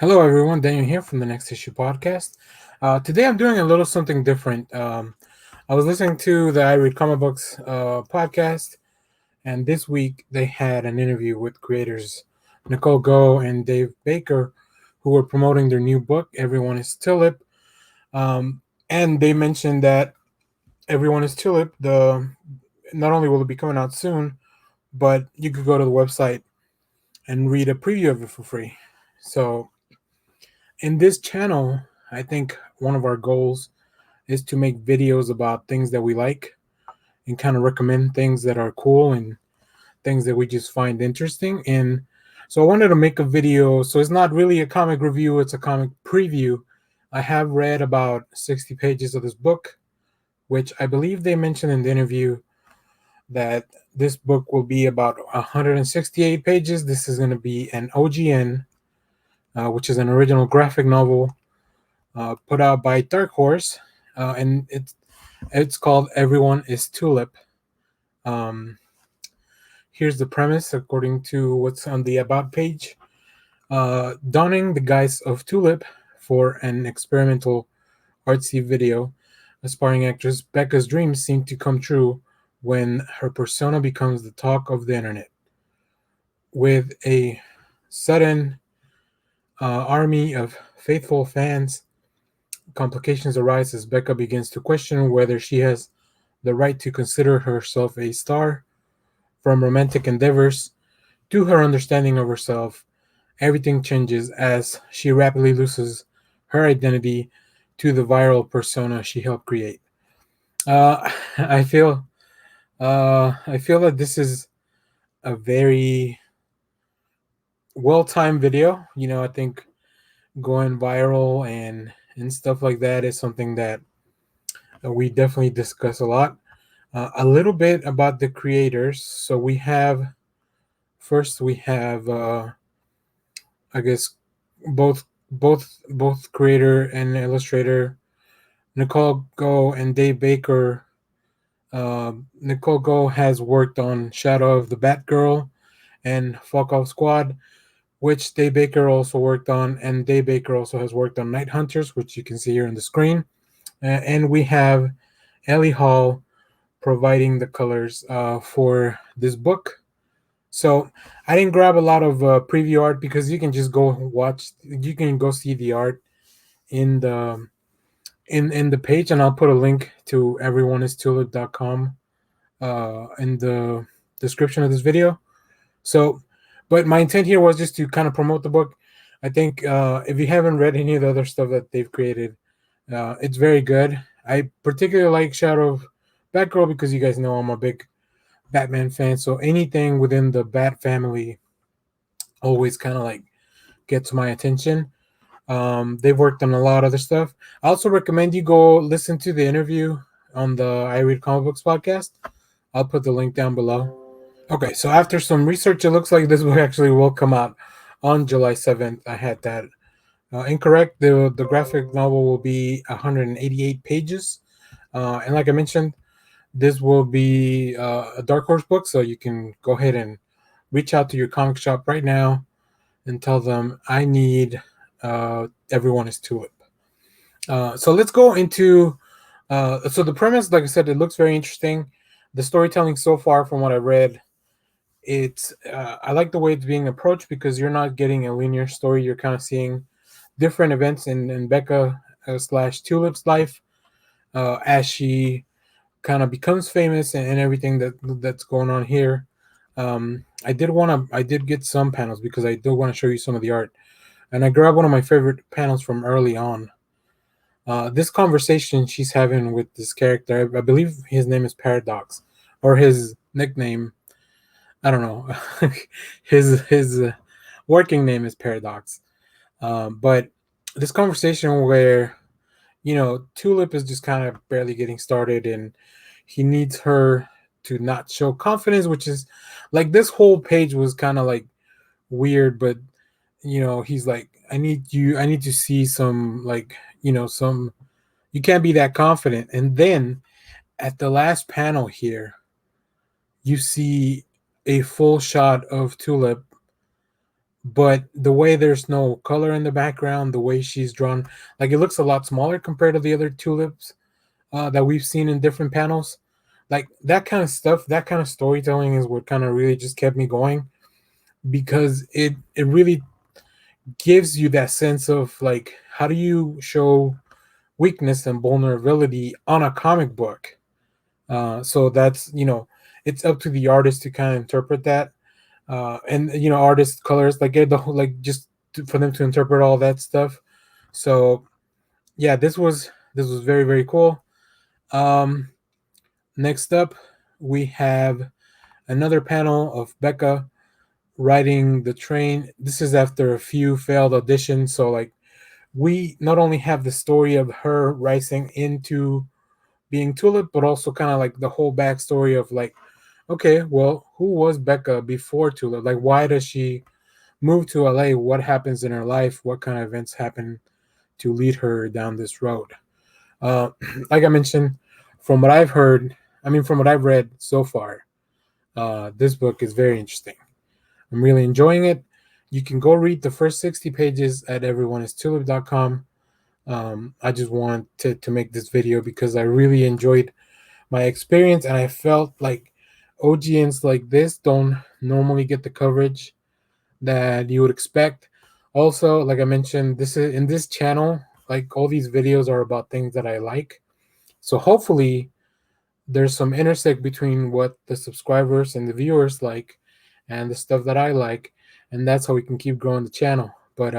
Hello, everyone. Daniel here from the Next Issue podcast. Today, I'm doing a little something different. I was listening to the I Read Comic Books podcast, and this week they had an interview with creators Nicole Goux and Dave Baker, who were promoting their new book, Everyone is Tulip. And they mentioned that Everyone is Tulip. The Not only will it be coming out soon, but you could go to the website and read a preview of it for free. So in this channel, I think one of our goals is to make videos about things that we like and kind of recommend things that are cool and things that we just find interesting. And so I wanted to make a video. So it's not really a comic review, it's a comic preview. I have read about 60 pages of this book, which I believe they mentioned in the interview that this book will be about 168 pages. This is going to be an OGN, which is an original graphic novel put out by Dark Horse, and it's called Everyone is Tulip. Um, Here's the premise, according to what's on the About page. Donning the guise of Tulip for an experimental artsy video, aspiring actress Becca's dreams seem to come true when her persona becomes the talk of the internet. With a sudden army of faithful fans, complications arise as Becca begins to question whether she has the right to consider herself a star. From romantic endeavors to her understanding of herself, everything changes as she rapidly loses her identity to the viral persona she helped create. Uh, I feel I feel that this is a very well-timed video. I think going viral and stuff like that is something that we definitely discuss a lot. A little bit about the creators. So we have I guess both creator and illustrator Nicole Goux and Dave Baker. Nicole Goux has worked on Shadow of the Batgirl and Fuck Off Squad, which Dave Baker also worked on, and Dave Baker also has worked on Night Hunters, which you can see here on the screen. And we have Ellie Hall providing the colors for this book. So I didn't grab a lot of preview art because you can just go watch. You can go see the art in the page, and I'll put a link to everyoneistulip.com in the description of this video. So, but my intent here was just to kind of promote the book. I think if you haven't read any of the other stuff that they've created, it's very good. I particularly like Shadow of Batgirl because you guys know I'm a big Batman fan. So anything within the Bat family always kind of like gets my attention. They've worked on a lot of other stuff. I also recommend you go listen to the interview on the I Read Comic Books podcast. I'll put the link down below. Okay, so after some research, it looks like this book actually will come out on July 7th. I had that incorrect. The graphic novel will be 188 pages. And like I mentioned, this will be a Dark Horse book, so you can go ahead and reach out to your comic shop right now and tell them I need Everyone is Tulip. So let's go into so the premise, like I said, it looks very interesting. The storytelling so far, from what I read, it's I like the way it's being approached because you're not getting a linear story. You're kind of seeing different events in Becca slash Tulip's life as she kind of becomes famous and everything that's going on here. I did get some panels because I do want to show you some of the art, and I grabbed one of my favorite panels from early on. This conversation she's having with this character, I believe his name is Paradox, or his nickname, I don't know, his working name is Paradox. But this conversation where Tulip is just kind of barely getting started, and he needs her to not show confidence, which is like this whole page was kind of like weird, but he's like, I need to see some, like, some, you can't be that confident. And then at the last panel here, you see a full shot of Tulip but the way there's no color in the background, the way she's drawn, like it looks a lot smaller compared to the other tulips that we've seen in different panels. Like that kind of stuff, that kind of storytelling is what kind of really just kept me going, because it really gives you that sense of like, how do you show weakness and vulnerability on a comic book? So that's, it's up to the artist to kind of interpret that, and artist colors, like get the whole, like just for them to interpret all that stuff. So yeah, this was very very cool. Um, Next up, we have another panel of Becca riding the train. This is after a few failed auditions, so like we not only have the story of her rising into being Tulip, but also kind of like the whole backstory of like, okay, well, who was Becca before Tulip? Like, why does she move to LA? What happens in her life? What kind of events happen to lead her down this road? Uh, like I mentioned, from what I've heard, I mean, from what I've read so far, this book is very interesting. I'm really enjoying it. You can go read the first 60 pages at everyoneistulip.com. I just wanted to make this video because I really enjoyed my experience, and I felt like OGNs like this don't normally get the coverage that you would expect. Also, like I mentioned, this is in this channel, like all these videos are about things that I like. So hopefully there's some intersect between what the subscribers and the viewers like and the stuff that I like, and that's how we can keep growing the channel. But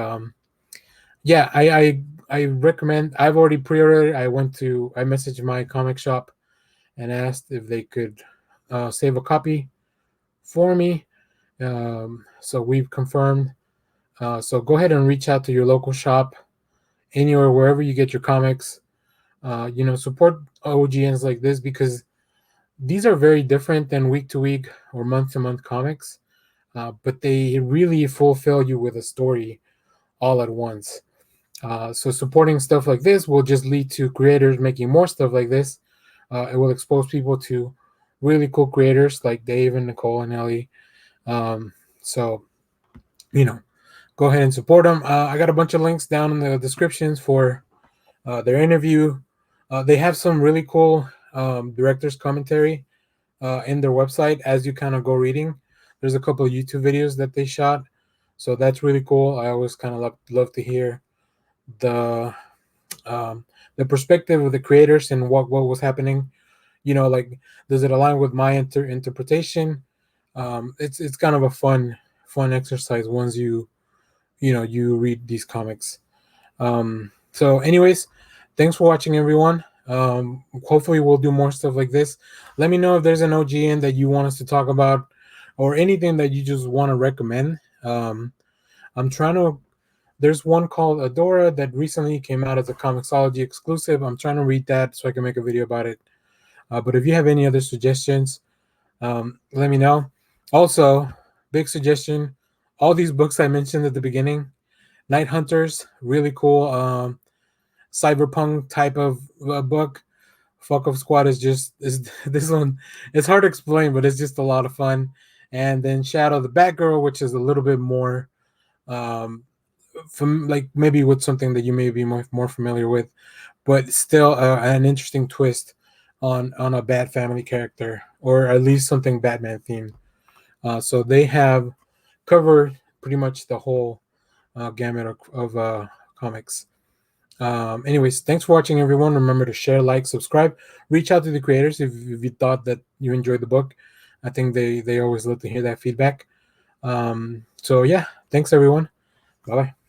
yeah, I recommend. I've already pre-ordered. I messaged my comic shop and asked if they could save a copy for me. So we've confirmed. So go ahead and reach out to your local shop, anywhere, wherever you get your comics. Support OGNs like this, because these are very different than week to week or month to month comics, but they really fulfill you with a story all at once. So supporting stuff like this will just lead to creators making more stuff like this. It will expose people to really cool creators like Dave and Nicole and Ellie. So, you know, go ahead and support them. I got a bunch of links down in the descriptions for their interview. They have some really cool director's commentary in their website as you kind of go reading. There's a couple of YouTube videos that they shot, so that's really cool. I always kind of love to hear the um, the perspective of the creators and what was happening. Like, does it align with my interpretation? It's kind of a fun exercise once you read these comics. So anyways, thanks for watching, everyone. Hopefully we'll do more stuff like this. Let me know if there's an OGN that you want us to talk about, or anything that you just want to recommend. I'm trying to There's one called Adora that recently came out as a Comixology exclusive. I'm trying to read that so I can make a video about it. But if you have any other suggestions, let me know. Also, big suggestion: all these books I mentioned at the beginning, Night Hunters, really cool cyberpunk type of book. Fuck Up Squad is this one. It's hard to explain, but it's just a lot of fun. And then Shadow the Batgirl, which is a little bit more um, from like maybe with something that you may be more familiar with, but still an interesting twist on a Bat Family character, or at least something Batman themed. So they have covered pretty much the whole gamut of comics. Anyways, thanks for watching, everyone. Remember to share, like, subscribe, reach out to the creators if you thought that you enjoyed the book. I think they always love to hear that feedback. So yeah, thanks everyone. Bye bye.